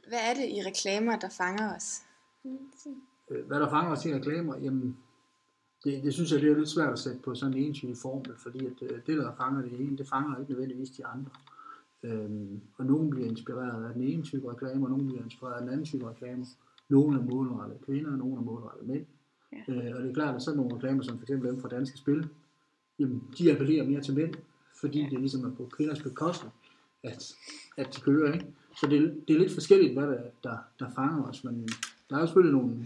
Hvad er det i reklamer, der fanger os? Hvad der fanger os i reklamer? Jamen, det synes jeg, det er lidt svært at sætte på sådan en entydig formel, fordi at det, der fanger det ene, det fanger ikke nødvendigvis de andre. Og nogen bliver inspireret af den ene type reklamer, og nogen bliver inspireret af den anden type reklamer. Nogle er målrettet kvinder, og nogle er målrettet mænd. Ja. Og det er klart, at sådan nogle reklamer, som f.eks. dem fra Danske Spil, jamen, de appellerer mere til mænd, fordi det ligesom er på kvinders bekostning, at de kører, ikke? Så det er lidt forskelligt, hvad der fanger os, men der er jo selvfølgelig nogle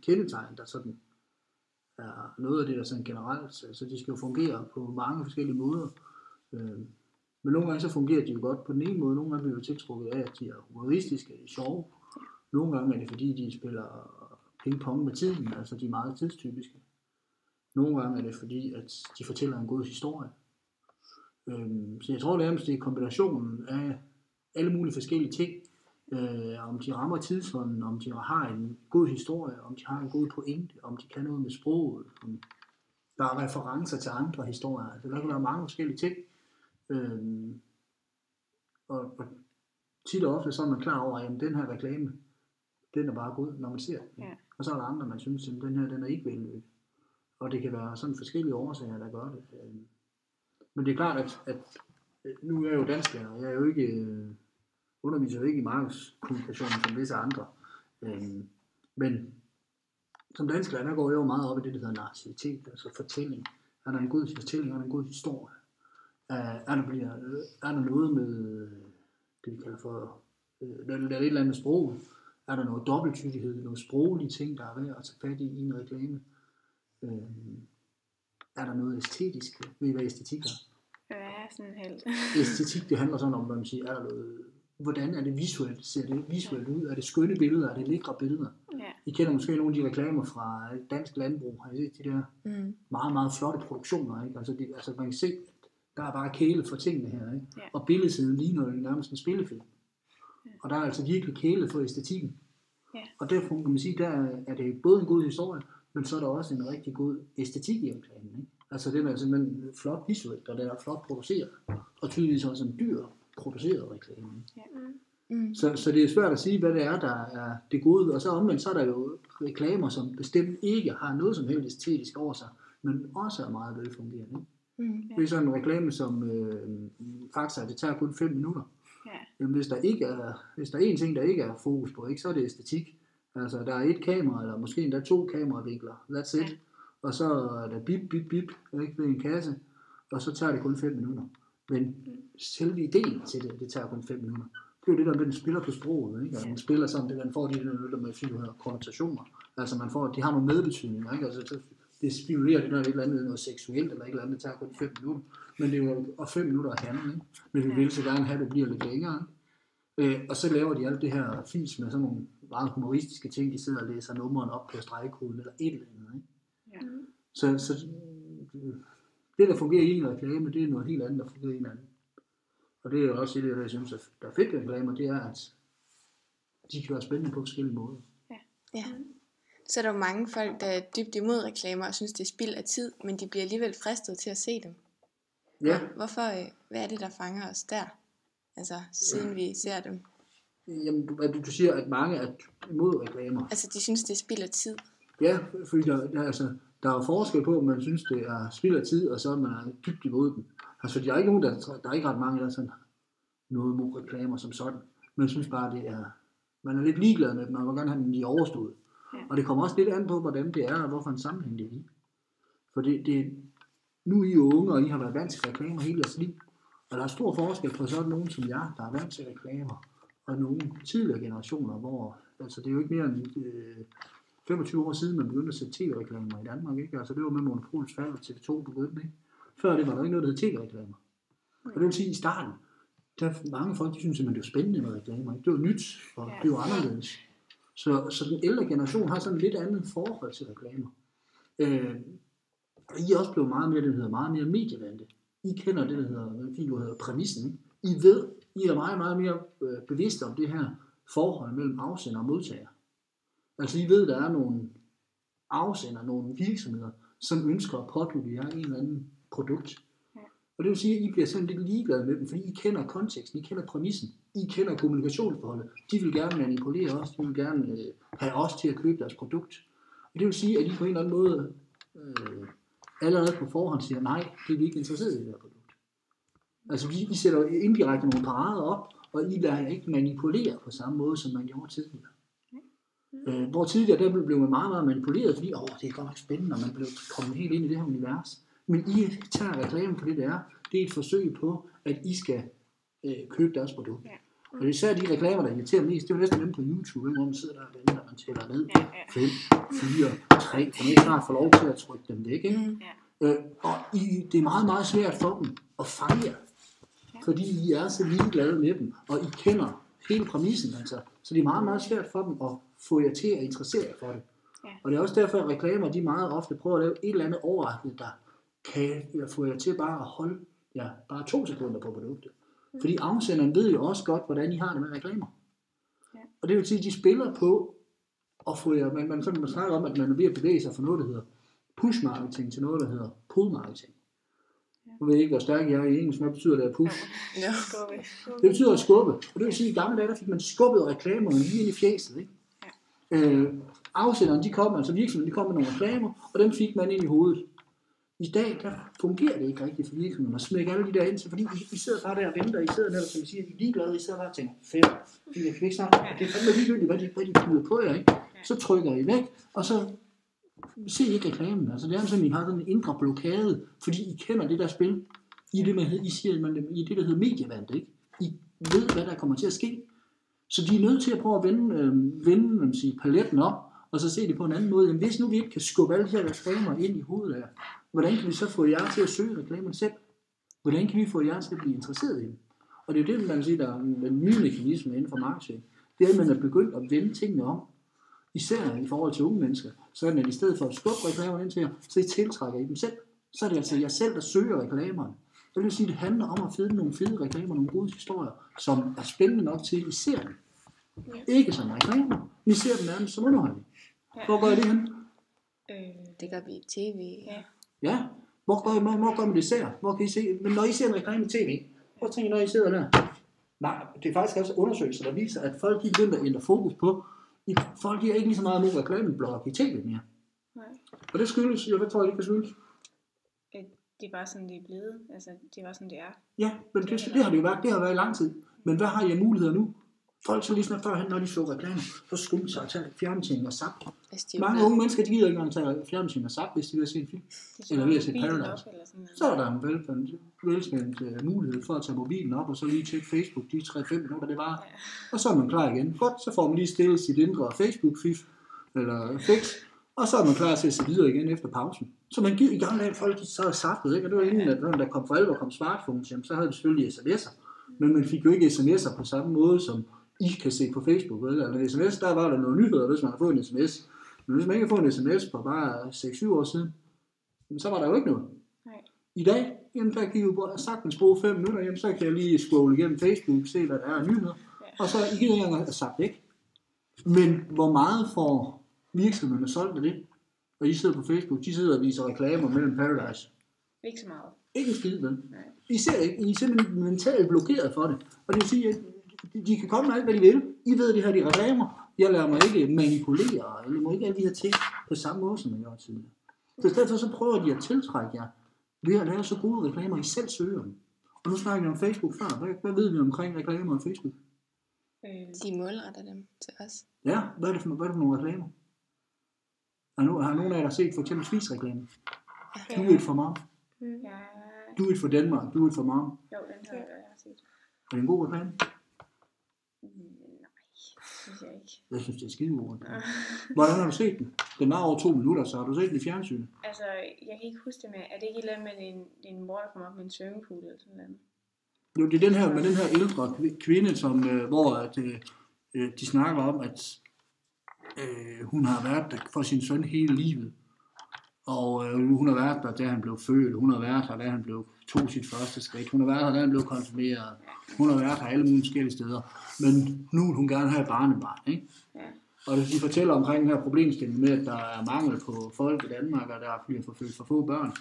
kendetegn, der sådan er noget af det, der sådan generelt, så de skal jo fungere på mange forskellige måder. Men nogle gange så fungerer de jo godt på den ene måde, nogle gange bliver vi tiltrukket af, at de er humoristiske, de er sjove. Nogle gange er det fordi, de spiller ping-pong med tiden, altså de er meget tidstypiske. Nogle gange er det fordi, at de fortæller en god historie. Så jeg tror nærmest, det er kombinationen af alle mulige forskellige ting. Om de rammer tidsånden, om de har en god historie, om de har en god pointe, om de kan noget med sproget, om der er referencer til andre historier. Altså, der kan være mange forskellige ting. Og tit og ofte så er man klar over, at den her reklame, den er bare god, når man ser den. Ja. Og så er der andre, man synes, at den her, den er ikke vellykket. Og det kan være sådan forskellige årsager, der gør det. Men det er klart, at nu er jeg jo dansker, og jeg er jo ikke underviser jo ikke i markedskommunikation som visse andre. Men som dansker, der går jeg jo meget op i det, der hedder narrativitet, altså fortælling. Er der en god fortælling, er der en god historie? Er der noget med det, vi kalder for, der er et eller andet sprog? Er der noget dobbelttydighed, noget sproglige ting, der er værd at tage fat i en reklame? Er der noget æstetisk? Ved I, hvad æstetik er? Ja, sådan helt. Æstetik, det handler sådan om, hvad man siger, er der noget, hvordan er det visuelt? Ser det visuelt ud? Er det skønne billeder? Er det lækre billeder? Ja. I kender måske nogle af de reklamer fra dansk landbrug. Har I set de der meget, meget flotte produktioner? Ikke? Altså man kan se, at der er bare kæle for tingene her. Ikke? Ja. Og billedsiden ligner jo nærmest en spillefilm. Ja. Og der er altså virkelig kæle for æstetikken. Ja. Og derfor kan man sige, der er det både en god historie, men så er der også en rigtig god æstetik i reklamen. Ikke? Altså den er simpelthen flot visuelt, og den er flot produceret. Og tydeligvis også en dyr produceret reklame. Ja. Så det er svært at sige, hvad det er, der er det gode. Og så omvendt, så er der jo reklamer, som bestemt ikke har noget som helst æstetisk over sig, men også er meget velfungerende. Ja. Det er sådan en reklame, som faktisk det tager kun 5 minutter. Ja. Jamen, hvis der er en ting, der ikke er fokus på, ikke, så er det æstetik. Altså, der er et kamera, eller måske endda 2 kameravinkler. That's it. Ja. Og så er der bip, bip, bip, ikke, ved en kasse, og så tager det kun 5 minutter. Men selve ideen til det tager kun 5 minutter. Det er jo det der, den spiller på sproget, ikke? Og den spiller sådan, det man får de der med figurer konnotationer. Altså man får, de har nogle medbetydninger, ikke? Altså det spekulerer det, når et eller andet noget seksuelt, eller et eller andet, det tager kun 5 minutter. Men det er jo, og 5 minutter at handle, ikke? Men vi vil så gerne have, at det bliver lidt længere, ikke? Og så laver de alt det her fis med sådan nogle meget humoristiske ting, de sidder og læser nummeren op på stregkoden, eller et eller andet, ikke? Ja. Så det, der fungerer i en reklame, det er noget helt andet, der fungerer i en anden. Og det er jo også det, jeg synes, der er fedt ved reklamer, det er, at de kan være spændende på forskellige måder. Ja. Så er der jo mange folk, der er dybt imod reklamer og synes, det er spild af tid, men de bliver alligevel fristet til at se dem. Ja. Hvorfor, hvad er det, der fanger os der? Altså, siden vi ser dem. Jamen, du siger, at mange er imod reklamer. Altså, de synes, det er spild af tid. Ja, fordi der er forskel på, om man synes, det er spild af tid, og så er man dybt imod dem. Altså, der er ikke nogen, der er ikke ret mange, der er sådan noget mod reklamer som sådan. Man synes bare, det er, man er lidt ligeglad med dem, og man vil gerne have dem lige overstået. Ja. Og det kommer også lidt an på, hvordan det er, og hvorfor en sammenhæng det er i. For nu er I jo unge, og I har været vant til reklamer hele jeres liv. Og der er stor forskel på sådan nogen som jeg, der er vant til reklamer, og nogle tidligere generationer, hvor, altså det er jo ikke mere end 25 år siden, man begyndte at sætte tv-reklamer i Danmark, ikke? Altså det var med Monopolets fald, og TV2 begyndte, ikke? Før det var der ikke noget, der hed tv-reklamer. Og det vil sige, i starten, der mange folk, de synes simpelthen, det var spændende med reklamer, ikke? Det var nyt, og det var anderledes. Så den ældre generation har sådan et lidt andet forhold til reklamer. Og I er også blevet meget mere medievante. I kender det, der hedder præmissen. I er meget, meget mere bevidste om det her forhold mellem afsender og modtager. Altså I ved, der er nogle afsender, nogle virksomheder, som ønsker at pådutte jer en eller anden produkt. Og det vil sige, at I bliver sådan lidt ligeglade med dem, fordi I kender konteksten, I kender præmissen, I kender kommunikationsforholdet. De vil gerne manipulere os, de vil gerne have os til at købe deres produkt. Og det vil sige, at I på en eller anden måde allerede på forhånd siger, nej, det er vi ikke interesseret i det her produkt. Altså I sætter indirekte nogle parader op, og I lader jer ikke manipulere på samme måde, som man gjorde tidligere. Hvor tidligere, der blev man meget, meget manipuleret, fordi det er godt nok spændende, og man blev kommet helt ind i det her univers. Men I tager reklamen på det, det er. Det er et forsøg på, at I skal købe deres produkt. Og det er især de reklamer, der irriterer mest, det er jo næsten dem på YouTube, hvor man sidder der og venter, og man tæller ned. 5, 4, 3, kan man ikke snart få lov til at trykke dem væk, ikke? Og det er meget, meget svært for dem at fange jer, fordi I er så ligeglade med dem, og I kender hele præmissen, altså. Så det er meget, meget svært for dem at få jer til at interessere jer for det. Og det er også derfor, at reklamer, de meget ofte prøver at lave et eller andet overraskende, der kan få jer til bare at holde bare 2 sekunder på produktet. Fordi afsenderen ved jo også godt, hvordan I har det med reklamer. Og det vil sige, at de spiller på at få jer, man snakker om, at man er ved at bevæge sig fra noget, der hedder push marketing til noget, der hedder pull marketing. Nu ved jeg ikke, hvor stærk jeg er i engelsk, hvad betyder det at push? Det betyder at skubbe. Og det vil sige, at i gamle dage, der fik man skubbet reklamerne lige ind i fjeset, ikke? Afsenderen, virksomheden, de kom med nogle reklamer, og dem fik man ind i hovedet. I dag, der fungerer det ikke rigtigt for virksomheden at smække alle de der ind til, fordi I sidder bare der og venter, I sidder netop, som I siger, I er ligeglade, I sidder bare og tænker, fedt, jeg kan ikke snakke, det er fandme ligegyldigt, hvad de byder på jer, ikke? Så trykker I væk, og så ser I ikke reklamen, altså det er sådan, I har sådan en indre blokade, fordi I kender det der spil, i det, i det der hedder medievand, ikke? I ved, hvad der kommer til at ske, så de er nødt til at prøve at vende paletten op, og så se det på en anden måde. Jamen, hvis nu vi ikke kan skubbe alle de her reklamer ind i hovedet af, hvordan kan vi så få jer til at søge reklamerne selv? Hvordan kan vi få jer til at blive interesseret i dem? Og det er jo det, man kan sige, der er en ny mekanisme inden for marketing. Det er, at man er begyndt at vende tingene om. Især i forhold til unge mennesker. Så er det, at i stedet for at skubbe reklamerne ind til jer, så I tiltrækker I dem selv. Så er det altså jer selv, der søger reklamerne. Det vil sige, at det handler om at finde nogle fede reklamer, nogle gode historier, som er spændende nok til, at I ser dem. Ikke som reklamer. Vi ser dem nærmest som underholdning. Hvor går I det hen? Det gør vi i tv. Ja. Hvor går man det ser? Hvor kan I se? Men når I ser en reklame i tv, hvor tænker I, når I sidder der? Nej, det er faktisk også undersøgelser, der viser, at folk de begynder at ændre fokus på. Folk de er ikke lige så meget mod reklameblok i tv mere. Nej. Og det skyldes, hvad tror jeg, det kan skyldes? Det er bare sådan, det er blevet. Altså, det er bare sådan, det er. Ja, men det har det jo været. Det har været i lang tid. Men hvad har I af muligheder nu? Folk så lige snart førhen, når de så reklamer, så skyndte sig at tage fjernbetjening og zap. Mange unge mennesker, de gider ikke engang tage fjernbetjening og zap, hvis de vil se en film. Eller vil se Paradise. Så er der en velspændt mulighed for at tage mobilen op, og så lige tjekke Facebook, de 3-5 minutter, det var. Og så er man klar igen. Godt, så får man lige stillet sit indre Facebook-fif, eller fix, og så er man klar til at se videre igen efter pausen. Så man giver i gang af, at folk de så er sappet, ikke? Og det var inden, at når der kom for alvor kom smartphones, jamen, så havde vi selvfølgelig sms'er. Men man fik jo ikke sms'er på samme måde, som I kan se på Facebook, eller en sms, der var der noget nyheder, hvis man har fået en sms. Men hvis man ikke har fået en sms på bare 6-7 år siden, så var der jo ikke noget. Nej. I dag, jamen, der kan I jo sagtens bruge 5 minutter, jamen, så kan jeg lige scrolle igennem Facebook, se hvad der er af nyheder, og så I gider ikke engang have sagt væk. Men hvor meget får virksomhederne solgt af det? Og I sidder på Facebook, de sidder og viser reklamer mellem Paradise. Ikke så meget. Ikke en skid, vel? I ser ikke, I er simpelthen mentalt blokeret for det. Og det vil sige, at de kan komme med alt, hvad de vil. I ved, det her de reklamer. Jeg lader mig ikke manipulere, eller må ikke alle de her ting på samme måde, som jeg gjorde tidligere. Så i stedet for, så prøver de at tiltrække jer ved at lave så gode reklamer, I selv søger dem. Og nu snakker vi om Facebook før. Hvad ved vi omkring reklamer og Facebook? De målretter dem til os. Ja, hvad er det for nogle reklamer? Har nogen af jer set for eksempel svisreklamer? Do it for mom. Ja. Do it for Danmark. Do it for mom. Jo, den har jeg set. Er det en god reklame? Nej, synes jeg ikke. Jeg synes, det er skidegod. Hvordan har du set den? Den var over 2 minutter, så har du set den i fjernsynet? Altså, jeg kan ikke huske det med. Er det ikke et eller andet med en mor, der kommer op med en swimmingpool eller sådan noget? Jo, det er den her, med den her ældre kvinde, som, hvor at, de snakker om, at hun har været der for sin søn hele livet. Og hun har været der, da han blev født. Hun har været der, da han tog sit første skridt. Hun har været der, da han blev konfirmeret. Hun har været der alle mulige forskellige steder. Men nu vil hun gerne have et barnebarn, ikke? Ja. Og de fortæller omkring den her problemstilling med, at der er mangel på folk i Danmark, og der bliver forfødt for få børn.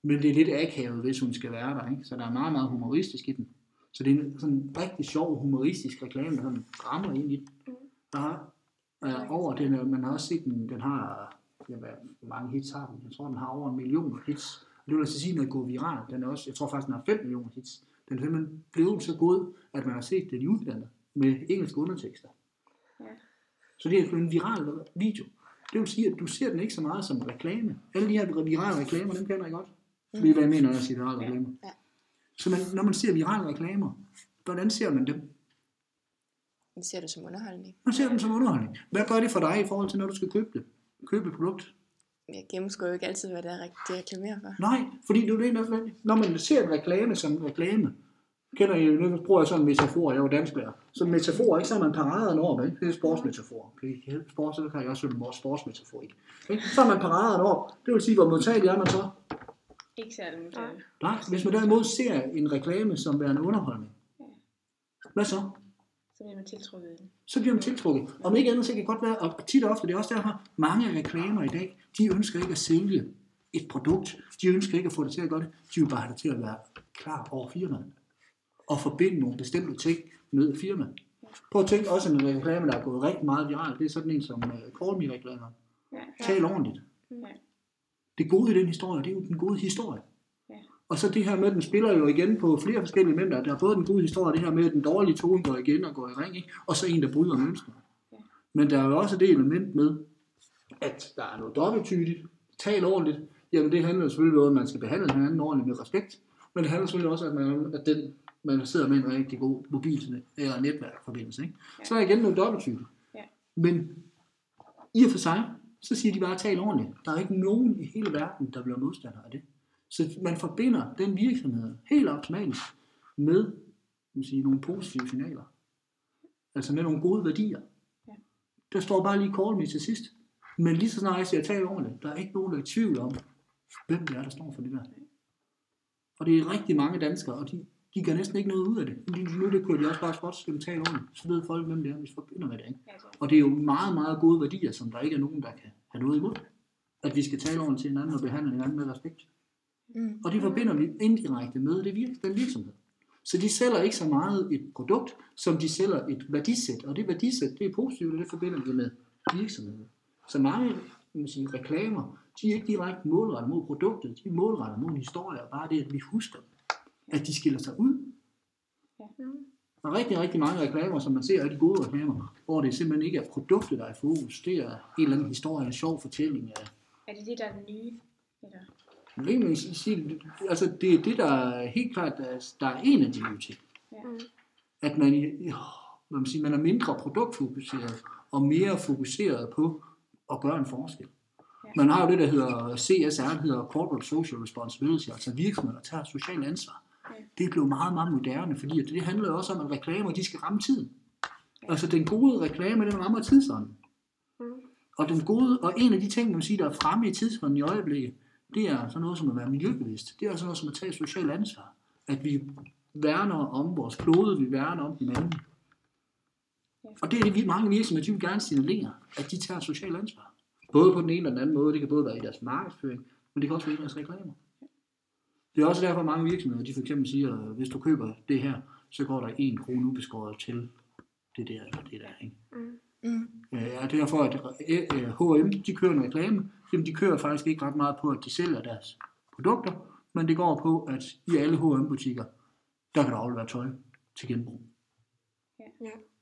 Men det er lidt akavet, hvis hun skal være der, ikke? Så der er meget, meget humoristisk i den. Så det er sådan en rigtig sjov, humoristisk reklame, der sådan rammer ind i den. Der er over den, man har også set den har, hvor mange hits har den? Jeg tror, den har over 1 million hits. Og det vil altså sige, når den går viral, den er også, jeg tror faktisk, den har 5 millioner hits. Den er simpelthen blevet så god, at man har set den i udlandet med engelske undertekster. Ja. Så det er en viral video. Det vil sige, at du ser den ikke så meget som reklame. Alle de her virale reklamer, dem kender jeg godt. Det er, hvad jeg mener, når jeg siger virale reklamer. Ja. Så når man ser virale reklamer, hvordan ser man dem? Det ser du som underholdning. Man ser dem som underholdning. Hvad gør det for dig i forhold til, når du skal købe det? Købe et produkt? Jeg gennemskuer jo ikke altid, hvad det er, det reklamerer for. Nej, fordi det er det, når man ser en reklame som en reklame, kender I, nu bruger jeg sådan en metafor, jeg er jo dansklærer. Så en metafor, ikke? Så er man paraderne over, ikke? Det er sportsmetafor. Sport, så kan jeg også søge vores sportsmetafor, ikke? Så er man paraderne over. Det vil sige, hvor modtagelig er man så? Ikke særlig modtagelig. Nej, hvis man derimod ser en reklame som værende underholdning. Hvad så? Så bliver man tiltrukket. Så bliver man tiltrukket. Om ikke andet, så kan det godt være, og tit og ofte, det er også derfor, mange reklamer i dag, de ønsker ikke at sælge et produkt. De ønsker ikke at få det til at gøre det. De vil bare have det til at være klar over firmaet. Og forbinde nogle bestemte ting med firmaet. Prøv at tænke også en reklame, der er gået rigtig meget viralt. Det er sådan en som Call Me-reklamer. Tal ordentligt. Det gode i den historie, det er jo den gode historie. Og så det her med, at den spiller jo igen på flere forskellige elementer. Der er både den gode historie, det her med, at den dårlige tone går igen og går i ring, ikke? Og så en, der bryder mønster. Men der er jo også det element med, at der er noget dobbelttydigt. Tal ordentligt. Jamen det handler selvfølgelig om, at man skal behandle hinanden ordentligt med respekt. Men det handler selvfølgelig også om, at man sidder med en rigtig god mobil eller netværkforbindelse. Ikke? Så er der igen noget dobbelttydigt. Men i og for sig, så siger de bare, tal ordentligt. Der er ikke nogen i hele verden, der bliver modstander af det. Så man forbinder den virksomhed helt automatisk med nogle positive signaler. Altså med nogle gode værdier. Der står bare lige Call Me til sidst. Men lige så snart jeg siger, tal ordentligt, der er ikke nogen, der er i tvivl om, hvem det er, der står for det der. Og det er rigtig mange danskere, og de gør næsten ikke noget ud af det. Nu det kunne de også bare godt skal tale ordentligt. Så ved folk, hvem det er, hvis forbinder med det. Ikke? Og det er jo meget, meget gode værdier, som der ikke er nogen, der kan have noget imod. At vi skal tale ordentligt til hinanden og behandle hinanden med respekt. Og det forbinder vi indirekte med den virksomhed. Så de sælger ikke så meget et produkt, som de sælger et værdisæt. Og det værdisæt, det er positivt, og det forbinder vi med virksomheden. Så mange reklamer, de er ikke direkte målrettet mod produktet, de er målrettet mod historier. Bare det, at vi husker, at de skiller sig ud. Der er rigtig, rigtig mange reklamer, som man ser, er de gode reklamer, hvor det simpelthen ikke er produktet, der er i fokus. Det er en eller anden historie, en sjov fortælling. Er det det, der er den nye? Eller? Altså det er det, der er helt klart, der er en af de nye ting. At man er mindre produktfokuseret og mere fokuseret på at gøre en forskel. Man har jo det, der hedder CSR, det hedder Corporate Social Responsibility, altså virksomheder, der tager socialt ansvar. Det er blevet meget, meget moderne, fordi det handler jo også om, at reklamer, de skal ramme tiden. Altså den gode reklame, den rammer tidsånden. Og en af de ting, man siger, der er fremme i tidsånden i øjeblikket, det er sådan noget som at være miljøbevidst. Det er sådan noget som at tage socialt ansvar. At vi værner om vores klode, vi værner om hinanden. Og det er det, mange virksomheder, de vil gerne signalere, at de tager socialt ansvar. Både på den ene og den anden måde. Det kan både være i deres markedsføring, men det kan også være i deres reklamer. Det er også derfor, mange virksomheder, de for eksempel siger, at hvis du køber det her, så går der 1 krone ubeskåret til det der eller det der. Ikke? Og derfor, at H&M, de kører en reklame, jamen de kører faktisk ikke ret meget på, at de sælger deres produkter, men det går på, at i alle H&M-butikker, der kan du aflevere tøj til genbrug.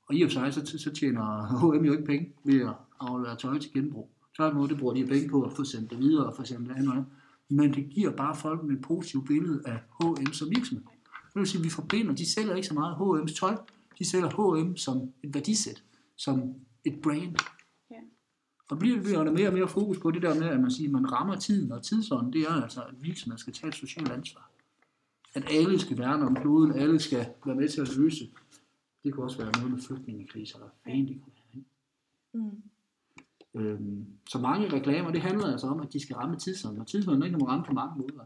Og i og for sig, så tjener H&M jo ikke penge ved at aflevere tøj til genbrug. Tværtimod, det bruger de penge på at få sendt det videre og få sendt det andet. Men det giver bare folk med et positivt billede af H&M som virksomhed. Det vil sige, at vi forbinder, de sælger ikke så meget H&M's tøj, de sælger H&M som et værdisæt, som et brand. Og bliver der mere og mere fokus på det der med, at man siger, at man rammer tiden og tidsånden, det er altså, at virksomheder skal tage et socialt ansvar. At alle skal værne om kloden, alle skal være med til at løse. Det kunne også være noget med flygtningekriser, eller hvad det kunne være. Så mange reklamer, det handler altså om, at de skal ramme tidsånden, og tidsånden ikke må ramme på mange måder.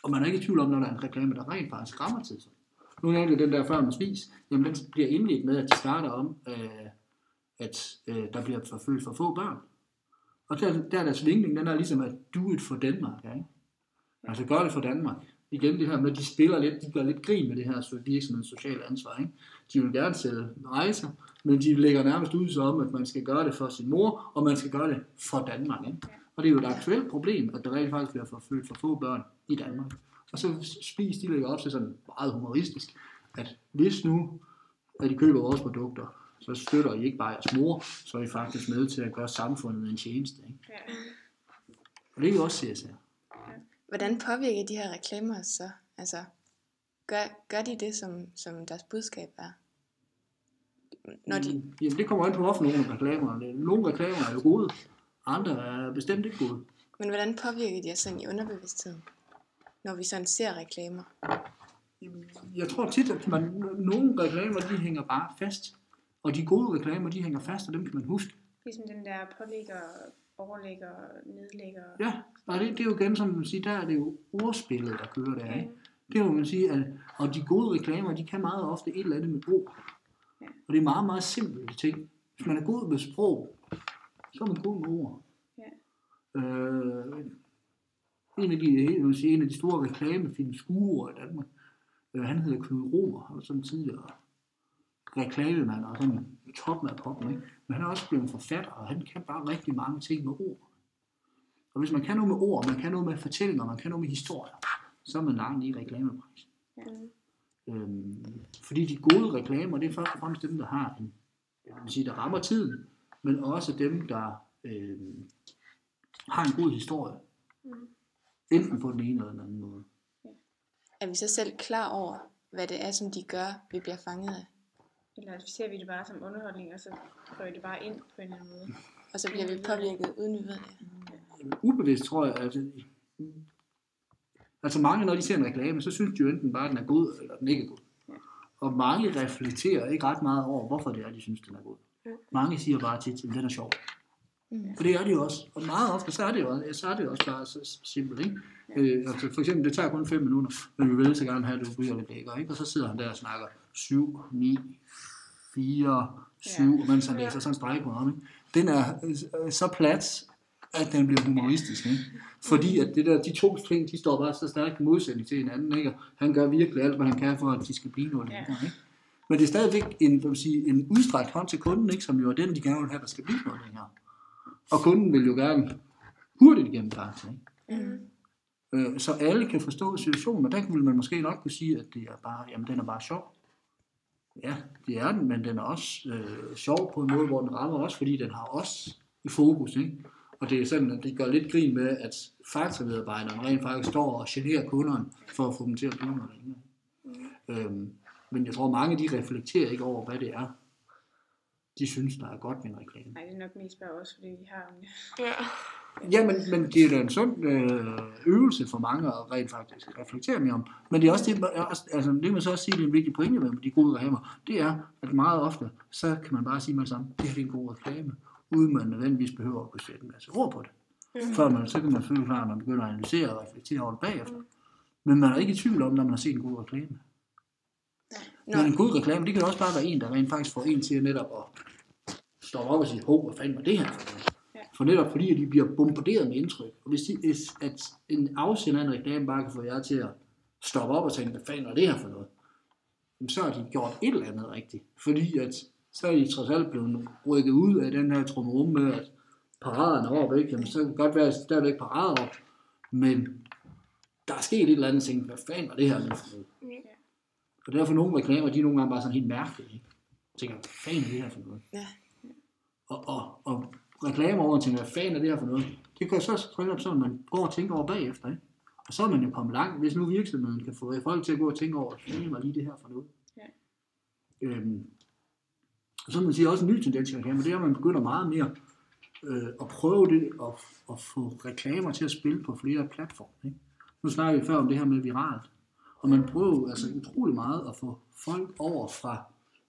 Og man er ikke i tvivl om, når der er en reklame, der rent faktisk rammer tidsånden. Nu er det den der før man spis, jamen den bliver indledt med, at de starter om, at der bliver forfødt for få børn. Og der er deres vinkling, den er ligesom at do it for Danmark. Ikke? Altså gør det for Danmark. Igen det her med, at de spiller lidt, de gør lidt grin med det her virksomhedens sociale ansvar. Ikke? De vil gerne sælge rejser, men de lægger nærmest ud som, at man skal gøre det for sin mor, og man skal gøre det for Danmark. Ikke? Og det er jo et aktuelt problem, at der rent faktisk bliver født for få børn i Danmark. Og så de lægger op til sådan meget humoristisk, at hvis nu, at de køber vores produkter, så støtter I ikke bare jeres mor, så er I faktisk med til at gøre samfundet en tjeneste. Ikke? Ja. Og det er jo også CSR. Hvordan påvirker de her reklamer så? Altså, gør de det, som deres budskab er? Når de... Jamen, det kommer an på, hvorfor nogle reklamer. Nogle reklamer er jo gode, andre er bestemt ikke gode. Men hvordan påvirker de os sådan i underbevidstheden, når vi sådan ser reklamer? Jeg tror tit, at nogle reklamer, de hænger bare fast. Og de gode reklamer, de hænger fast, og dem kan man huske. Ligesom den der pålægger, overlægger, nedlægger. Ja, og det er jo igen, som man siger, der er det jo ordspillet, der kører der. Ikke? Det må man sige, at, og de gode reklamer, de kan meget ofte et eller andet med ord. Ja. Og det er meget, meget simple ting. Hvis man er god med sprog, så er man god med ord. Ja. En af de store reklamefilmskurer i Danmark, han hedder Knud Romer, han var sådan tidligere reklamemand og sådan toppen af poppen, ikke? Men han er også blevet forfatter, og han kan bare rigtig mange ting med ord. Og hvis man kan noget med ord, man kan noget med fortællinger, man kan noget med historier, så er man langt i reklamebranchen. Fordi de gode reklamer, det er først og fremmest dem, der har en, jeg vil sige, der rammer tiden, men også dem, der har en god historie. Enten på den ene eller den anden måde. Er vi så selv klar over, hvad det er, som de gør, vi bliver fanget af? Eller ser vi det bare som underholdning, og så prøver det bare ind på en eller anden måde. Og så bliver vi påvirket, uden vi ved det. Ubevidst tror jeg, altså mange, når de ser en reklame, så synes de jo enten bare, at den er god, eller den ikke er god. Ja. Og mange reflekterer ikke ret meget over, hvorfor det er, de synes, den er god. Ja. Mange siger bare tit, at den er sjov. For det er det jo også. Og meget ofte, så er det jo også bare så simpelt, ikke? Altså for eksempel, det tager kun 5 minutter, men vi vil så gerne have, at du ryger lidt lækker, ikke? Og så sidder han der og snakker 7, 9, 4, 7, mens han læser sådan en streg på ham, ikke? Den er så plat, at den bliver humoristisk, ikke? Fordi at det der, de to ting, de står bare så stærkt i modsætning til hinanden, ikke? Og han gør virkelig alt, hvad han kan for, at de skal blive noget længere, ikke? Men det er stadigvæk en udstrakt hånd til kunden, ikke? Som jo er den, de gerne vil have, der skal blive noget længere. Og kunden vil jo gerne hurtigt igennem fakta, ikke? Så alle kan forstå situationen, og der vil man måske nok kunne sige, at det er bare, jamen den er bare sjov. Ja, det er den, men den er også sjov på en måde, hvor den rammer også, fordi den har også i fokus, ikke? Og det er sådan, at det gør lidt grin med, at faktamedarbejderen rent faktisk står og generer kunderne for at få dem til at blive noget længere. Men jeg tror, mange de reflekterer ikke over, hvad det er, de synes, der er godt ved en reklame. Nej, det er nok mest bare også, fordi vi har dem. Ja, men det er da en sund øvelse for mange at rent faktisk reflektere mere om. Men det er også det, altså det man så også sige, det er en vigtig pointe med de gode reklamer, det er, at meget ofte, så kan man bare sige med det samme, det her er en god reklame, uden man nødvendigvis behøver at kunne sætte en masse ord på det. Før så kan man føle klar, når man begynder at analysere og reflektere over det bagefter. Men man er ikke i tvivl om, når man har set en god reklame. Men en god reklame, det kan også bare være en, der rent faktisk får en til netop at stoppe op og sige, hvad fanden var det her for noget? For netop fordi, at de bliver bombarderet med indtryk. Og hvis at en afsender af en reklame bare kan få jer til at stoppe op og tænke, hvad fanden var det her for noget? Så har de gjort et eller andet rigtigt. Fordi at så er de trods alt blevet rykket ud af den her trummerum med, at paraderne er oppe, ikke? Jamen, så kan det godt være, at stadigvæk parader op. Men der er sket et eller andet ting, hvad fanden var det her for noget? Og derfor nogle reklamer, de er nogle gange bare sådan helt mærkelige. Ikke? Jeg tænker, hvad fanden er det her for noget? Ja. Og reklamer over og tænker, hvad fanden er det her for noget? Det kan så trykke op sådan, at man går og tænker over bagefter. Ikke? Og så er man jo kommet langt, hvis nu virksomheden kan få folk til at gå og tænke over, hvad fanden var lige det her for noget? Ja. Så man siger også en ny tendens i reklamer, det er, at man begynder meget mere at prøve det at få reklamer til at spille på flere platforme. Ikke? Nu snakker vi før om det her med viralt. Og man prøver altså utrolig meget at få folk over fra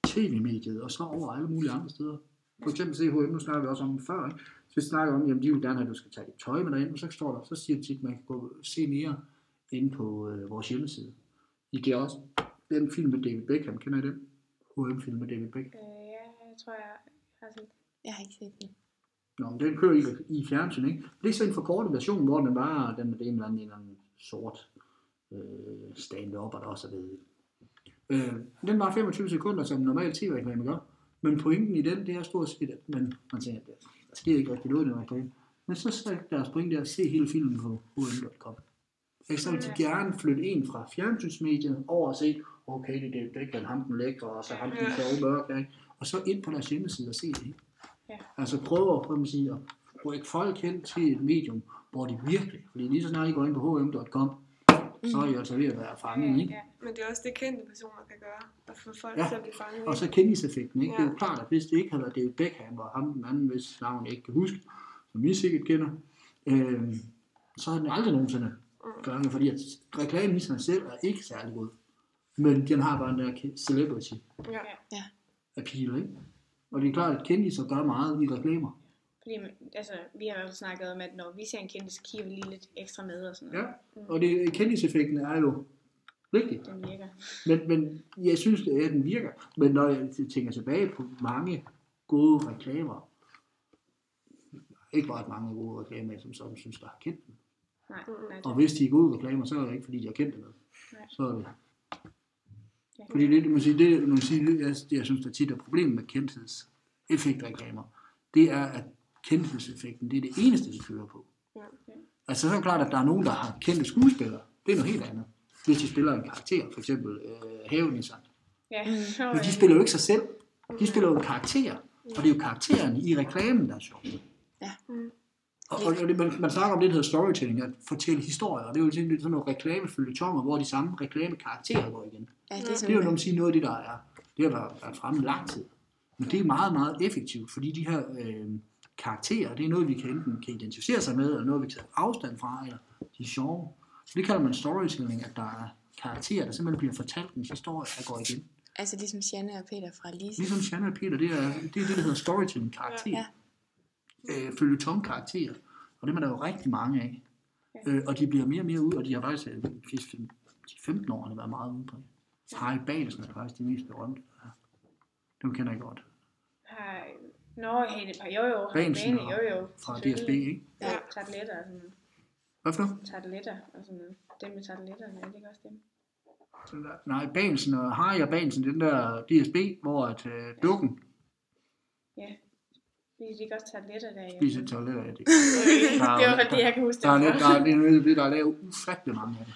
tv-mediet og så over alle mulige andre steder. For eksempel CHM, nu snakker vi også om det før, ikke? Så vi snakker om, jamen de vil gerne have, at du skal tage dit tøj med dig ind, og så står der, så siger de tit, at man kan gå og se mere inde på vores hjemmeside. I giver også den film med David Beckham, kender I den? HM-film med David Beckham? Ja, jeg tror, jeg har set. Jeg har ikke set den. Nå, men den kører i fjernsyn, ikke? Det er så en forkortet version, hvor den bare, den er en eller anden sort stand-up, og der også er ved. Den var 25 sekunder, som normal tv-reklame gør. Men pointen i den, det er stort set, at man tænker, at der sker ikke rigtig noget i den reklame. Men så er deres pointe at se hele filmen på hm.com. Så vil de gerne flytte en fra fjernsynsmediet over og se, okay, det er ikke ham den lækre, og så ham den sjove mørke, og så ind på deres hjemmeside og se det. Ja. Altså prøve at rykke folk hen til et medium, hvor de virkelig, fordi lige så snart I går ind på hm.com, så er I altså ved at være fanget, ikke? Ja. Men det er også det kendte personer kan gøre, at få folk til at blive fanget. Og så kendiseffekten, ikke? Ja. Det er jo klart, at hvis det ikke havde været David Beckham, og ham den anden, hvis navn jeg ikke kan huske, som vi sikkert kender, så har den aldrig nogensinde gøre, fordi at reklamen i sig selv er ikke særlig god. Men den har bare en der celebrity appeal, ikke? Og det er klart, at kendisser gør meget i reklamer. Fordi, altså, vi har jo snakket om, at når vi ser en kendis, så kigger vi lige lidt ekstra med og sådan noget. Ja, og kendiseffekten er jo vigtig. Den virker. Men jeg synes, at den virker. Men når jeg tænker tilbage på mange gode reklamer, ikke bare mange gode reklamer, som sådan synes, der har kendt dem. Nej, og hvis de er gode reklamer, så er det ikke, fordi de har kendt det med. Så er det. Fordi det, jeg synes, der tit er problemet med kendthedseffektreklamer, det er, at kendthedseffekten, det er det eneste, de kører på. Altså så er det klart, at der er nogen, der har kendte skuespillere. Det er noget helt andet. Hvis de spiller en karakter, for eksempel Havenisseren. Men de spiller jo ikke sig selv. De spiller jo karakterer. Og det er jo karaktererne i reklamen, der er sjovt. Ja. Og man snakker om det, der hedder storytelling, at fortælle historier, og det er jo sådan nogle reklameføljetonger, hvor de samme reklamekarakterer går igen. Ja, det er jo noget af det, der er. Det har været fremme lang tid. Men det er meget, meget effektivt, fordi de her karakterer, det er noget, vi enten kan identificere sig med, eller noget, vi kan tage afstand fra, eller de er sjove. Så det kalder man storytelling, at der er karakterer, der simpelthen bliver fortalt en historie, der går igen. Altså ligesom Shanna og Peter fra Lise. Ligesom Shanna og Peter, det er det, der hedder storytelling-karakterer. Ja. Føljeton-karakterer. Og dem er der jo rigtig mange af. Og de bliver mere og mere ud, og de har faktisk de 15 år været meget udbredt. Harry Balsen er faktisk de mest berømte. Dem kender jeg godt. Jo. Balsen fra DSB, ikke? Ja, tarteletter og sådan noget. Hvad for noget? Tarteletter og sådan noget. Dem med tarteletterne, er det ikke også dem? Nej, Balsen og Harry og Balsen, den der DSB, hvor at dukken. Ja. Spiser de ikke også tarteletter der? Spiser tarteletter, ja. Det var det, jeg kan huske. Der er lavet ufattelig mange af det.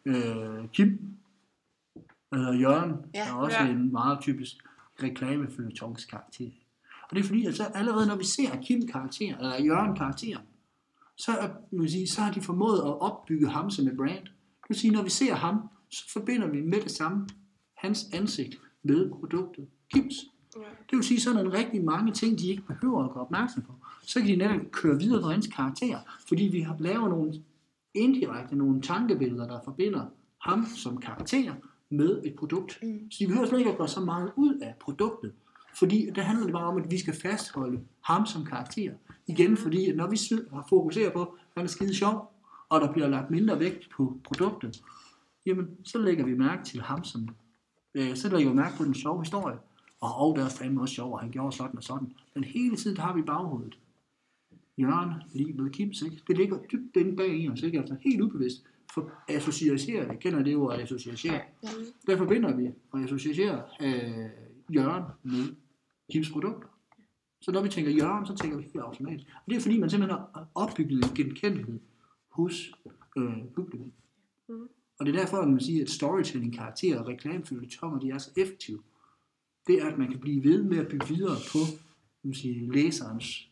Ja. Kim, Jørgen, er også en meget typisk reklameføljetonskarakter. Og det er fordi, at så allerede når vi ser Kim-karakter, eller Jørgen-karakter, så har de formået at opbygge ham som et brand. Det vil sige, når vi ser ham, så forbinder vi med det samme hans ansigt med produktet Kims. Det vil sige, så er der rigtig mange ting, de ikke behøver at gå opmærksom på. Så kan de netop køre videre på hans karakter, fordi vi har lavet nogle tankebilleder, der forbinder ham som karakter med et produkt. Så de behøver slet ikke at gøre så meget ud af produktet, fordi det handler bare om, at vi skal fastholde ham som karakter. Igen, fordi når vi fokuserer på, at han er skide sjov, og der bliver lagt mindre vægt på produktet, jamen, så lægger vi mærke til ham som, så lægger vi mærke på den sjove historie. Og der er fandme også sjov, og han gjorde sådan og sådan. Men hele tiden har vi baghovedet. Jørgen, lige med Kims, ikke? Det ligger dybt inde bag i os, ikke? Altså helt ubevidst. For associere, jeg kender det jo at associere. Der forbinder vi og associerer Jørgen med Kims produkter. Så når vi tænker Jørgen, så tænker vi helt automatisk. Og det er fordi, man simpelthen har opbygget en genkendelighed hos publikum. Og det er derfor, at man siger, at storytelling, karakterer og reklameføljetonger, de er så effektive. Det er, at man kan blive ved med at bygge videre på læserens,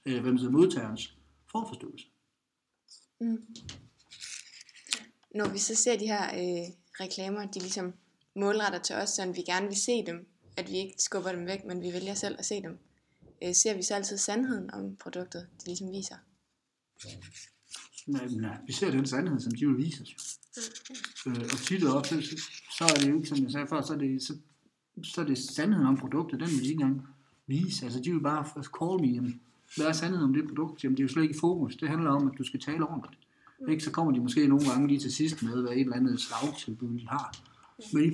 modtagerens forforståelse. Når vi så ser de her reklamer, de ligesom målretter til os, så vi gerne vil se dem, at vi ikke skubber dem væk, men vi vælger selv at se dem. Ser vi så altid sandheden om produktet, de ligesom viser? Nej, vi ser den sandhed, som de vil vise os. Og tit og ofte, så er det jo ikke, som jeg sagde før, så er det sandheden om produktet, den vil de ikke engang vise. Altså de vil bare call me, jamen, hvad er sandheden om det produkt? Jamen det er jo slet ikke fokus. Det handler om, at du skal tale ordentligt. Ikke? Så kommer de måske nogle gange lige til sidst med, hvad et eller andet slagtilbud de har. Men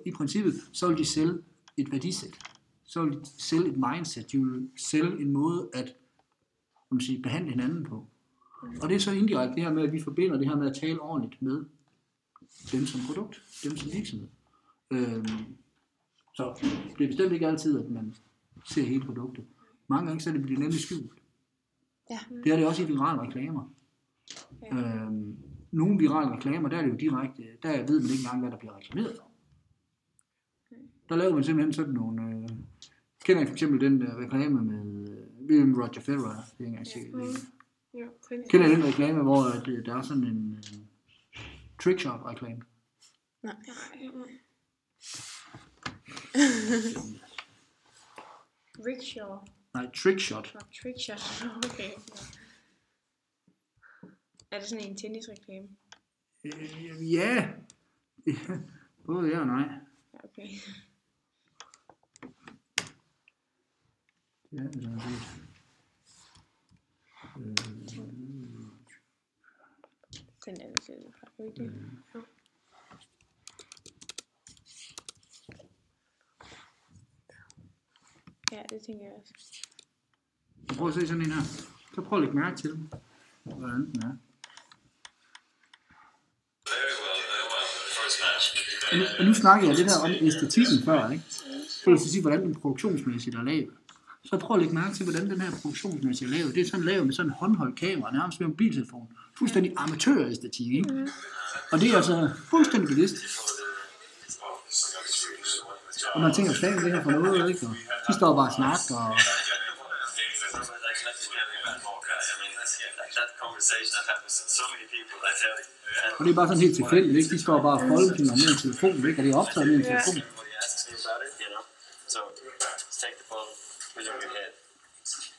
i princippet, så vil de sælge et værdisæt. Så vil de sælge et mindset. De vil sælge en måde at behandle hinanden på. Og det er så indirekte det her med, at vi forbinder det her med at tale ordentligt med dem som produkt, dem som virksomhed. Så det er bestemt ikke altid, at man ser hele produktet. Mange gange så er det bliver nemlig skjult. Ja. Det er det også i virale reklamer. Ja. Nogle virale reklamer, der er det jo direkte, der ved man ikke engang, hvad der bliver reklameret for. Der laver man simpelthen sådan nogle... kender I for eksempel den reklame med Roger Federer? Det er ikke engang sikkert. Kender I den reklame, hvor der er sådan en trickshot-reklame? Nej. Rickshaw. Nej, trickshot. Trickshot. Okay. Er det sådan en tennisreklame? Ja. Både ja og nej. Okay. Ja, det er det. Den er det selv fra. Ja, det tænker jeg også. Prøv at se sådan en her. Så prøv at lægge mærke til, hvordan den er. Og nu snakker jeg det der om æstetikken før, ikke? For at sige, hvordan den produktionsmæssigt er lavet. Så prøv at lægge mærke til, hvordan den her produktionsmæssigt er lavet. Det er sådan lavet med sådan en håndholdt kamera, nærmest med en mobiltelefon. Fuldstændig amatøræstetik, ikke? Og det er altså fuldstændig bevidst. Og man tænker, hvad er det her for noget, ikke? Og de står bare og snakker, og det er bare sådan helt tilfældigt, ikke? De står bare og folkefinger med en telefon, ikke? Og det er optaget med en telefon.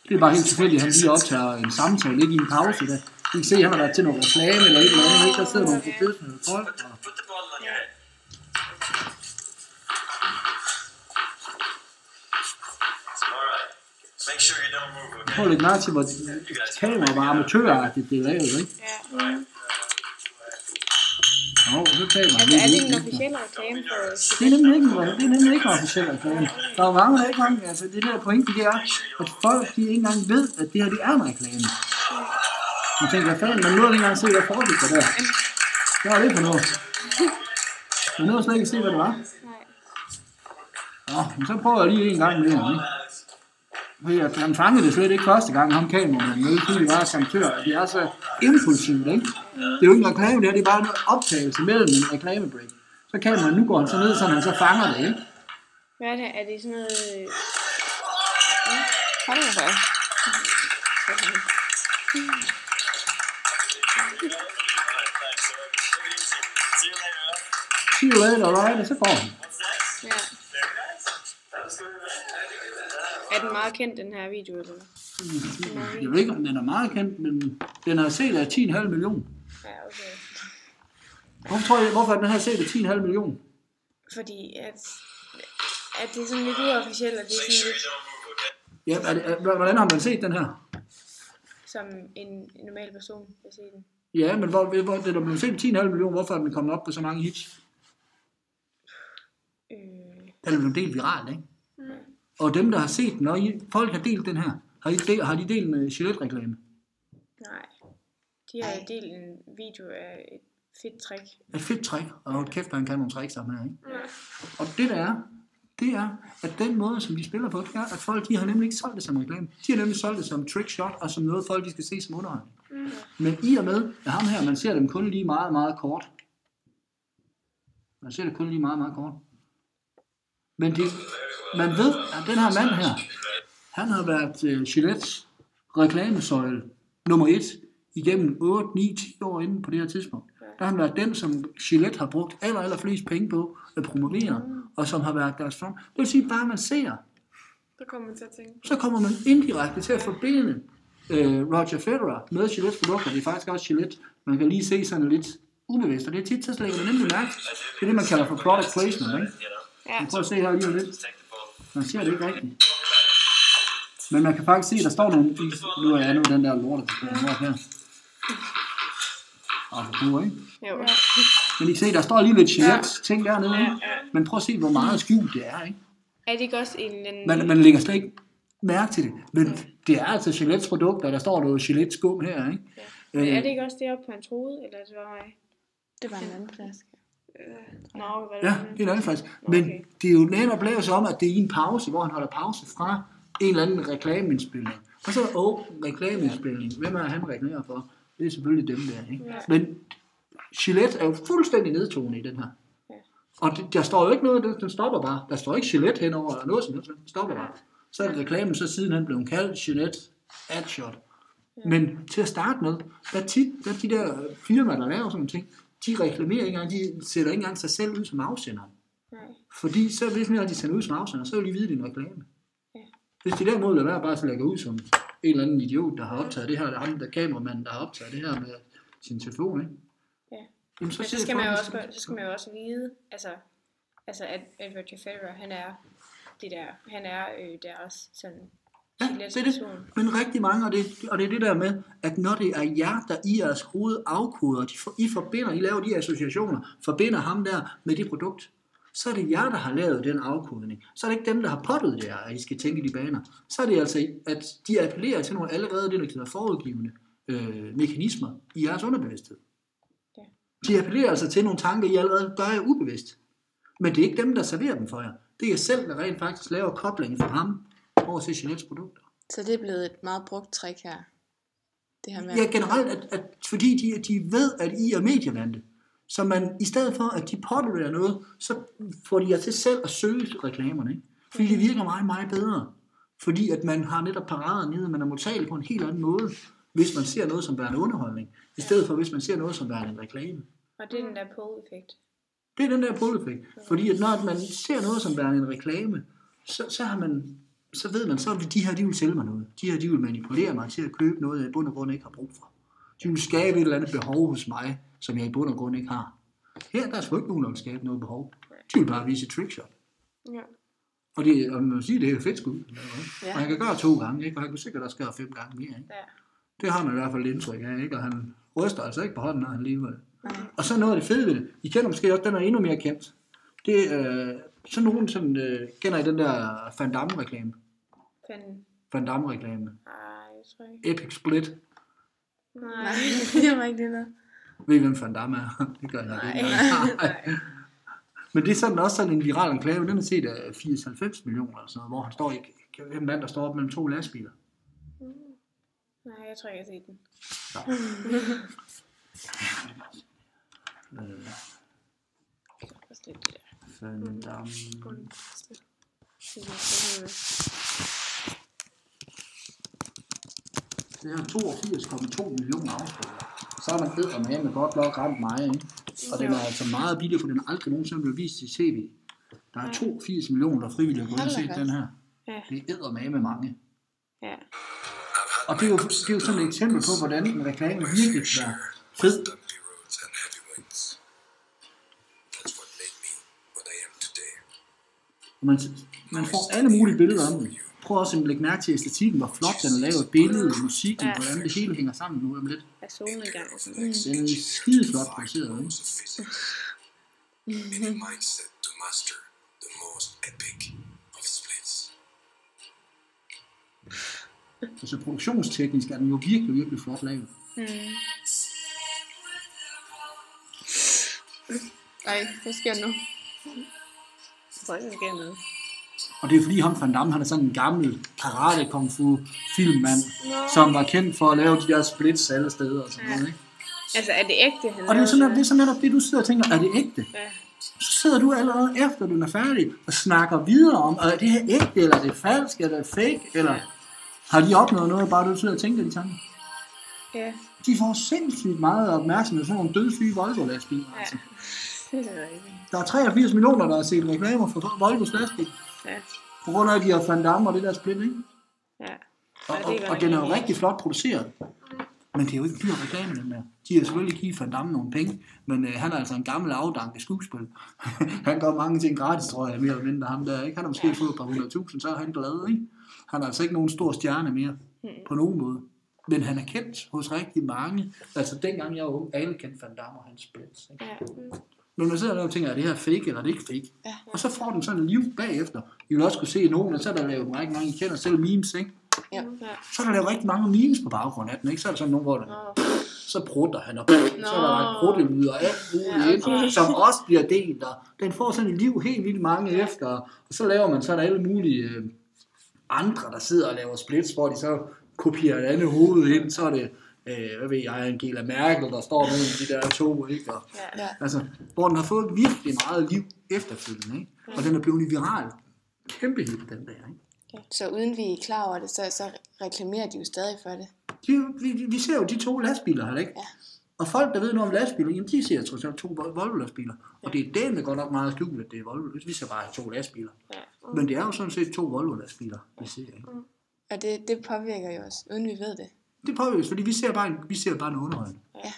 Det er bare helt tilfældigt, at han lige optager en samtale, ikke i en pause. Der. I kan se, at han har været til nogle reklame eller et eller andet, ikke? Der sidder nogle professionelle folk. Prøv at lægge mærke til, hvor kamera var amatøragtigt, det er lavet, ikke? Ja. Så taler han Altså, er det en officiel reklame for... Det er nemlig ikke en officiel reklame. Der er mange, der ikke engang... Altså, det der pointe, det er, at folk, de ikke engang ved, at det her, det er en reklame. Man tænker, hvad fanden, man nåede ikke engang se, hvad foregik der der. Hvad var det for noget? Man nåede slet ikke se, hvad det var. Nå, men så prøver jeg lige en gang mere, ikke? Han fangede det slet ikke første gang, ham kameramanden mødte, fordi det var samtør. Det er så impulsivt, ikke? Det er jo ikke en reklame, det er bare en optagelse mellem en reklamebreak. Så kameraet, nu går han så ned, så han så fanger det, ikke? Hvad er det? Er det sådan noget... Hold da for. See you later, right? Og så går han. Ja. Er den meget kendt, den her video, eller? Jeg ved ikke, om den er meget kendt, men den er set af 10,5 millioner. Ja, okay. Hvorfor er den her set af 10,5 millioner? Fordi at det er sådan lidt uofficielt, og det er sådan lidt... Ja, hvordan har man set den her? Som en normal person vil se den. Ja, men hvor den er blevet set af 10,5 millioner, hvorfor er den kommet op på så mange hits? Den er blevet delt viralt, ikke? Og dem, der har set den, og folk har delt den her, har de delt en Gillette-reklame? Nej. De har delt en video af et fedt trick. Et fedt trick, og kæft, han kan nogle tricks sammen her, ikke? Ja. Og det der er, det er, at den måde, som de spiller på, det er, at folk, de har nemlig ikke solgt det som reklame. De har nemlig solgt det som trickshot, og som noget, folk de skal se som underholdning. Men i og med, at ham her, man ser dem kun lige meget, meget kort. Man ser det kun lige meget, meget kort. Men man ved, at den her mand her, han har været Gillettes reklamesøjle nummer 1 igennem 8, 9, 10 år inden på det her tidspunkt. Der har han været den, som Gillette har brugt aller flest penge på at promovere, og som har været deres front. Det vil sige, bare man ser, så kommer man indirekte til at forbinde Roger Federer med Gillettes produkter. Det er faktisk også Gillette. Man kan lige se sådan lidt ubevidst, og det er tit, så lægger man nemlig mærke. Det er det, man kalder for product placement, ikke? Ja. Prøv at se her lige lidt. Man ser det ikke rigtigt. Men man kan faktisk se, at der står nogle... Nu er jeg nu den der lorte, der kommer her. Og for ikke? Jo. Men I kan se, der står lige lidt Gillette-ting dernede. Men prøv at se, hvor meget skjult det er, ikke? Er det ikke også en... Man lægger slet ikke mærke til det. Men det er altså Gillettes produkter, der står noget Gillette skum her, ikke? Ja. Men er det ikke også det oppe på hans hoved, eller det var mig? Det var en anden flaske. Ja, det er en anden flaske. Men det er jo netop lavet om, at det er i en pause, hvor han holder pause fra en eller anden reklameindspilning. Og så er der reklameindspilning. Hvem er han reklamerer for? Det er selvfølgelig dem der, ikke? Ja. Men Gillette er jo fuldstændig nedtonet i den her. Ja. Og der står jo ikke noget, den stopper bare. Der står ikke Gillette henover, eller noget som helst, den stopper bare. Så er det reklamen, så siden han blev kaldt Gillette Adshot. Ja. Men til at starte med, der er de der firmaer, der laver sådan nogle ting, de reklamerer ikke engang, de sætter ikke engang sig selv ud som afsenderen. Nej. Fordi så hvis de sender ud som afsender, så vil de vide, det er en reklame. Ja. Hvis de derimod lader være bare at lægge ud som en eller anden idiot, der har optaget det her, eller ham der kameramanden, der har optaget det her med sin telefon, ikke? Ja. Jamen, så skal man jo også vide, altså at Roger Federer, han er deres sådan. Ja, det er det. Men rigtig mange, og det er det der med, at når det er jer, der i jeres hoved afkoder, I laver de associationer, forbinder ham der med det produkt, så er det jer, der har lavet den afkodning. Så er det ikke dem, der har pottet det her, at I skal tænke de baner. Så er det altså, at de appellerer til nogle allerede det, der hedder forudgivende mekanismer i jeres underbevidsthed. Ja. De appellerer altså til nogle tanker, I allerede gør jer ubevidst. Men det er ikke dem, der serverer dem for jer. Det er jer selv, der rent faktisk laver koblingen fra ham over til Gillettes produkter. Så det er blevet et meget brugt trick her? Det her med ja, generelt, at fordi de ved, at I er medievante. Så man, i stedet for, at de pådutter noget, så får de jer til selv at søge reklamerne. Ikke? Fordi det virker meget, meget bedre. Fordi at man har netop parader nede, man er modtagelig på en helt anden måde, hvis man ser noget som værende underholdning, i stedet for hvis man ser noget som værende en reklame. Og det er den der pull-effekt. Det er den der pull-effekt. Fordi at når man ser noget som værende en reklame, så ved man, så vil de her, de vil sælge mig noget. De her, de vil manipulere mig til at købe noget, jeg i bund og grund ikke har brug for. De vil skabe et eller andet behov hos mig, som jeg i bund og grund ikke har. Her der er sgu ikke nogen, der vil skabe noget behov. De vil bare vise et trickshot. Ja. Og man må sige, det er fedt skud. Ja. Og han kan gøre 2 gange, ikke? Og han kan sikkert også gøre 5 gange mere. Ikke? Ja. Det har man i hvert fald indtryk af, ikke? Og han ryster altså ikke på hånden, når han lever det. Og så noget af det fede ved det. I kender måske også, den er endnu mere kendt. Det er så nogen, som kender i den der Van Damme-reklame. Van Damme-reklame. Nej, jeg tror ikke. Epic Split. Nej, det var ikke det der. Ved I, hvem Van Damme er? Det gør jeg ikke. Nej. Men det er sådan også sådan en viral reklame. Den er set af 80-90 millioner eller sådan noget, hvor han står en mand, der står op mellem 2 lastbiler. Nej, jeg tror ikke, jeg har set den. Van Damme. Det er 82,2 millioner afspillere. Så er man eddermame godt nok ramt mig, ikke? Og den er altså meget billig, for den er aldrig nogensinde blevet vist i tv. Der er 82 millioner, der frivilligt har gået og set den her. Ja. Det er eddermame mange. Ja. Og det er jo sådan et eksempel på, hvordan en reklame virkelig kan være fed. Man får alle mulige billeder om det. Prøv også at lægge mærke til æstetikken, hvor flot den er lavet, billedet, musikken, hvordan det hele hænger sammen nu om lidt. Ja, solnedgang og sådan. Den er skide flot produceret, ikke? Så produktionsteknisk er den jo virkelig, virkelig flot lavet. Ej, hvad sker nu? Og det er fordi ham Van Damme, han er sådan en gammel karate kung fu filmmand, som var kendt for at lave de der splits alle steder og sådan noget, ikke? Altså er det ægte? Og det er sådan netop det, du sidder og tænker, er det ægte? Ja. Så sidder du allerede efter du er færdig og snakker videre om, er det her ægte, eller er det falsk, eller er det fake, eller har de opnået noget, bare du sidder og tænker de tanker? Ja. De får sindssygt meget opmærksomhed, sådan nogle dødssyge Volvo-lastbiler, altså. Der er 83 millioner, der har set reklamer for Volvos lastbil. Ja. På grund af, at de har Van Damme og det der split, ikke? Ja. Og den er jo rigtig flot produceret. Men det er jo ikke dyr reklame, den der. De har selvfølgelig givet Van Damme nogle penge, men han er altså en gammel afdanket skuespil. Han gør mange ting gratis, tror jeg, mere eller mindre ham der, ikke? Han har måske fået et par 100.000, så er han glad, ikke? Han er altså ikke nogen stor stjerne mere, på nogen måde. Men han er kendt hos rigtig mange. Altså dengang jeg var ung, alle kendte Van Damme og hans splits, ikke? Ja. Men man sidder der og tænker, er det her fake, eller er det ikke fake? Ja. Og så får den sådan et liv bagefter. I vil også kunne se nogen, og så er der lavet rigtig mange, I kender selv memes, ikke? Ja. Så er der lavet rigtig mange memes på baggrund af den, ikke? Så er der sådan nogen, hvor så prutter han op. Så er der lagt pruttelyd og alt muligt ind, som også bliver delt. Og den får sådan et liv helt vildt mange efter. Og så laver man, så er der alle mulige andre, der sidder og laver splits, hvor de så kopierer et andet hoved ind. Så er det, hvad ved jeg, Angela Merkel, der står mellem de der to, ikke? Og, altså, hvor den har fået virkelig meget liv efterfølgende, ikke? Og den er blevet viral. Kæmpe hit, den der, ikke? Så uden vi er klar over det, så reklamerer de jo stadig for det. Vi ser jo de 2 lastbiler her, ikke? Ja. Og folk, der ved noget om lastbiler, jamen de ser trods alt 2 Volvo-lastbiler. Ja. Og det er den, godt nok meget skjult, at det er Volvo. Vi ser bare 2 lastbiler. Ja. Men det er jo sådan set 2 Volvo-lastbiler, vi ser, ikke? Og det påvirker jo os, uden vi ved det. Det påvirker os, fordi vi ser bare en underholdning. Ja.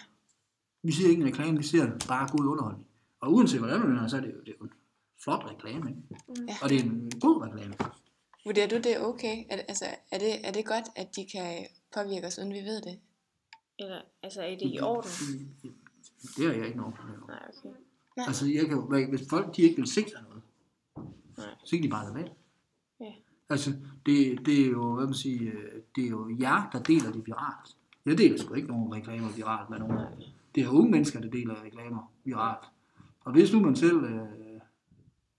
Vi ser ikke en reklame, vi ser bare god underholdning. Og uanset hvordan man er, så er det jo en flot reklame, ikke? Ja. Og det er en god reklame. Vurderer du, det er okay? Er det godt, at de kan påvirke os, uden vi ved det? Eller, altså, er det i orden? Det er jeg ikke noget. Nej, okay. Altså, jeg kan jo, hvis folk de ikke vil se sig noget, så kan de bare lade være. Ja. Altså, det er jo, hvad man siger, det er jo jer, der deler det viralt. Jeg deler sgu ikke nogen reklamer viralt med nogen. Det er unge mennesker, der deler reklamer viralt. Og hvis nu man selv,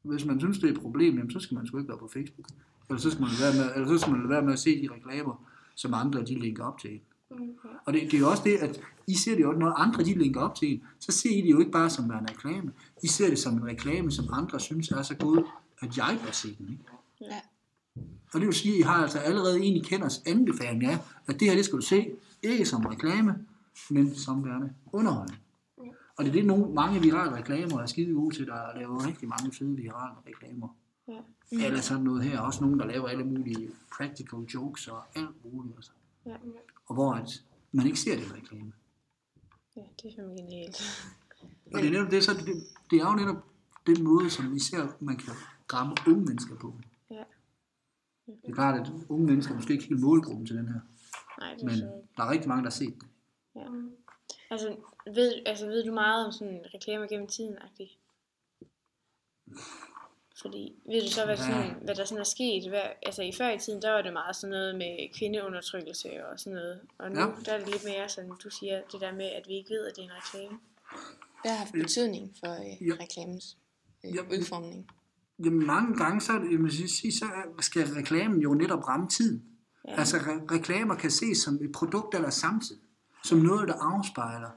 hvis man synes, det er et problem, jamen, så skal man sgu ikke være på Facebook. Eller så skal man lade være med at se de reklamer, som andre de linker op til en. Og det er jo også det, at I ser det jo, når andre de linker op til en, så ser I det jo ikke bare som en reklame. I ser det som en reklame, som andre synes er så god, at jeg kan se den, ikke? Ja. Og det vil sige, at I har altså allerede en, I kenders anbefaling af, at det her, det skal du se, ikke som reklame, men som værende underholdning. Og det er det, mange virale reklamer er skide gode til, der laver rigtig mange fede virale reklamer. Ja. Eller sådan noget her, også nogen, der laver alle mulige practical jokes og alt muligt. Altså. Ja. Og hvor at man ikke ser det reklame. Ja, det er fandme genialt. Og det er netop det, så det er jo netop den måde, som vi ser, man kan ramme unge mennesker på. Ja. Det er klart, at unge mennesker måske ikke helt målgruppen til den her. Nej, det er men der er rigtig mange, der har set det. Ja. Ved du meget om sådan reklamer gennem tiden-agtigt? Fordi, ved du så, hvad der sådan er sket? I før i tiden, der var det meget sådan noget med kvindeundertrykkelse og sådan noget. Og nu der er det lidt mere sådan, du siger, det der med, at vi ikke ved, at det er en reklame. Det har haft betydning for reklamens udformning. Jamen mange gange, så skal reklamen jo netop ramme tiden. Ja. Altså reklamer kan ses som et produkt eller samtid. Som noget, der afspejler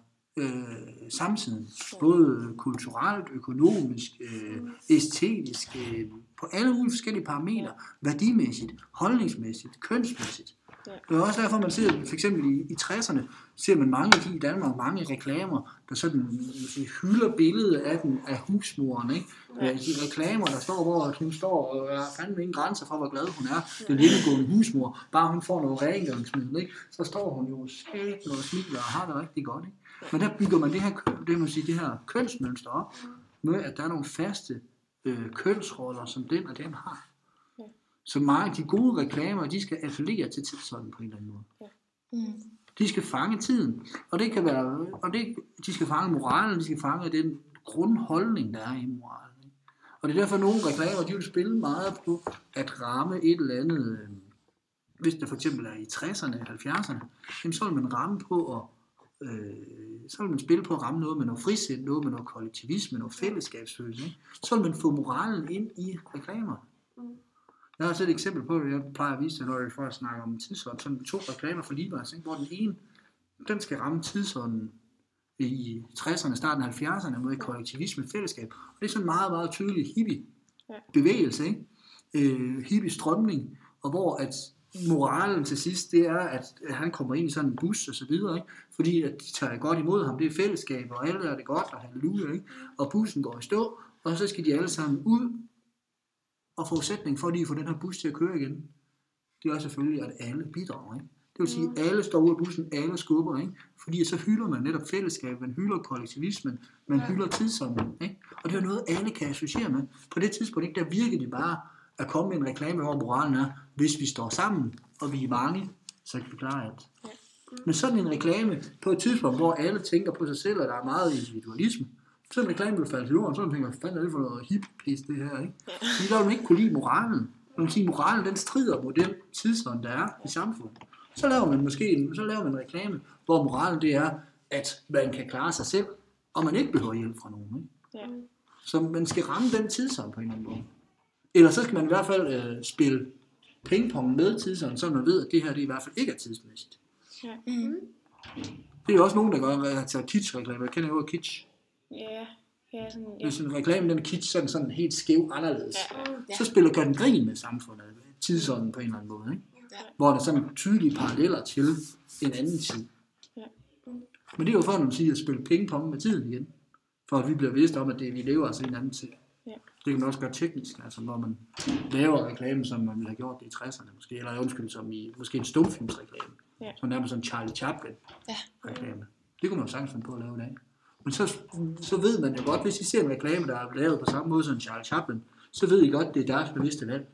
samtiden. Både kulturelt, økonomisk, æstetisk, på alle mulige forskellige parametre. Værdimæssigt, holdningsmæssigt, kønsmæssigt. Ja. Det er også derfor, man ser, for eksempel i 60'erne, ser man mange af de i Danmark, mange reklamer, der sådan hylder billedet af husmoren, ikke? Ja. De reklamer, der står, hvor hun står og er fandme ingen grænser for, hvor glad hun er. Den lillegående husmor, bare hun får noget rengøringsmiddel, ikke? Så står hun jo skægt og smiler og har det rigtig godt, ikke? Men der bygger man det her kønsmønster op, med at der er nogle faste kønsroller, som den og den har. Så mange af de gode reklamer, de skal appellere til tidsånden på en eller anden måde. Ja. Mm. De skal fange tiden, og det kan være, de skal fange moralen, de skal fange den grundholdning, der er i moralen. Og det er derfor, nogle reklamer, de vil spille meget på at ramme et eller andet, hvis det for eksempel er i 60'erne, 70'erne, så vil man ramme på at så vil man spille på at ramme noget med noget frisind, noget med noget kollektivisme, noget fællesskabsfølelse. Ikke? Så vil man få moralen ind i reklamer. Jeg har set et eksempel på det, jeg plejer at vise det, når jeg får at snakke om tidsånd. Sådan 2 reklamer for Levi's, hvor den ene, den skal ramme tidsånden i 60'erne, starten af 70'erne med kollektivisme, fællesskab. Og det er sådan en meget, meget tydelig hippie-bevægelse, ikke? Hippie-strømning, og hvor at moralen til sidst, det er, at han kommer ind i sådan en bus og så videre, ikke? Fordi at de tager godt imod ham, det er fællesskab, og alle er det godt, og halleluja, ikke? Og bussen går i stå, og så skal de alle sammen ud. Og forudsætning for, at de får den her bus til at køre igen, det er selvfølgelig, at alle bidrager. Ikke? Det vil sige, at alle står ud af bussen, alle skubber. Ikke? Fordi så hylder man netop fællesskab, man hylder kollektivismen, man hylder tidsånden. Ikke? Og det er noget, alle kan associere med. På det tidspunkt, ikke, der virker det bare at komme med en reklame, hvor moralen er, hvis vi står sammen, og vi er mange, så kan vi klare alt. Men sådan en reklame på et tidspunkt, hvor alle tænker på sig selv, og der er meget individualisme, Så en reklame vil falde til jorden, så tænker jeg, hvad fanden er det for noget hip-pis, det her, ikke? Fordi der vil man ikke kunne lide moralen. Man kan sige, moralen, den strider mod den tidsånd, der er i samfundet. Så laver man en reklame, hvor moralen det er, at man kan klare sig selv, og man ikke behøver hjælp fra nogen, ikke? Ja. Så man skal ramme den tidsånd på en eller anden måde. Eller så skal man i hvert fald spille pingpong med tidsånd, så man ved, at det her det i hvert fald ikke er tidsmæssigt. Ja. Det er jo også nogen, der gør til kitsch-reklamer. Jeg kender jo kitsch. Ja. Ja, sådan, ja. Hvis en reklame, den er kitsch, så er den sådan helt skæv anderledes. Ja. Så gør den grin med samfundet, tidsånden på en eller anden måde, ikke? Ja. Hvor der er sådan tydelige paralleller til en anden tid. Ja. Men det er jo for at sige at spille pingpong med tiden igen, for at vi bliver vidst om, at det vi lever altså i en anden tid. Ja. Det kan man også gøre teknisk, altså hvor man laver reklame, som man ville have gjort det i 60'erne måske, eller undskyld, som i måske en stumfilmsreklame, som nærmest sådan en Charlie Chaplin-reklame. Det kunne man jo sagtens finde på at lave i dag. Men så ved man jo godt, hvis I ser en reklame, der er lavet på samme måde som Charlie Chaplin, så ved I godt, at det er deres bevidste valg.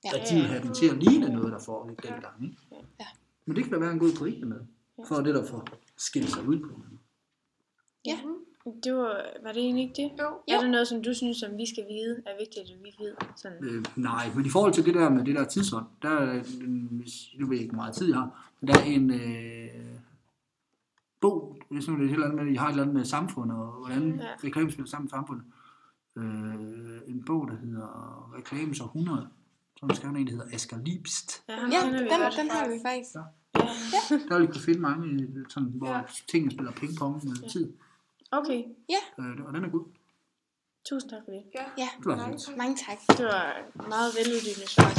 At de vil have den til at ligne noget, der foregik dengang. Ikke? Ja. Men det kan da være en god pointe med, for det der får skilt sig ud på. Ja. Var det egentlig ikke det? Jo. Er der noget, som du synes, som vi skal vide, er vigtigt, at vi ved? Sådan? Nej, men i forhold til det der med det der tidsånd, der er, nu ved jeg ikke, hvor meget tid jeg har, men der er en bog, hvis nu det er et eller andet med, I har et eller andet med samfund, og hvordan reklame spiller sammen med samfundet. En bog, der hedder Reklames århundrede, som skal have en, der hedder Asger Liebst. Ja, den har vi faktisk. Ja. Der vil I kunne finde mange, sådan, hvor tingene spiller pingpong med tid. Okay. Ja. Og den er god. Tusind tak for det. Ja, mange tak. Det var meget veluddybende svar.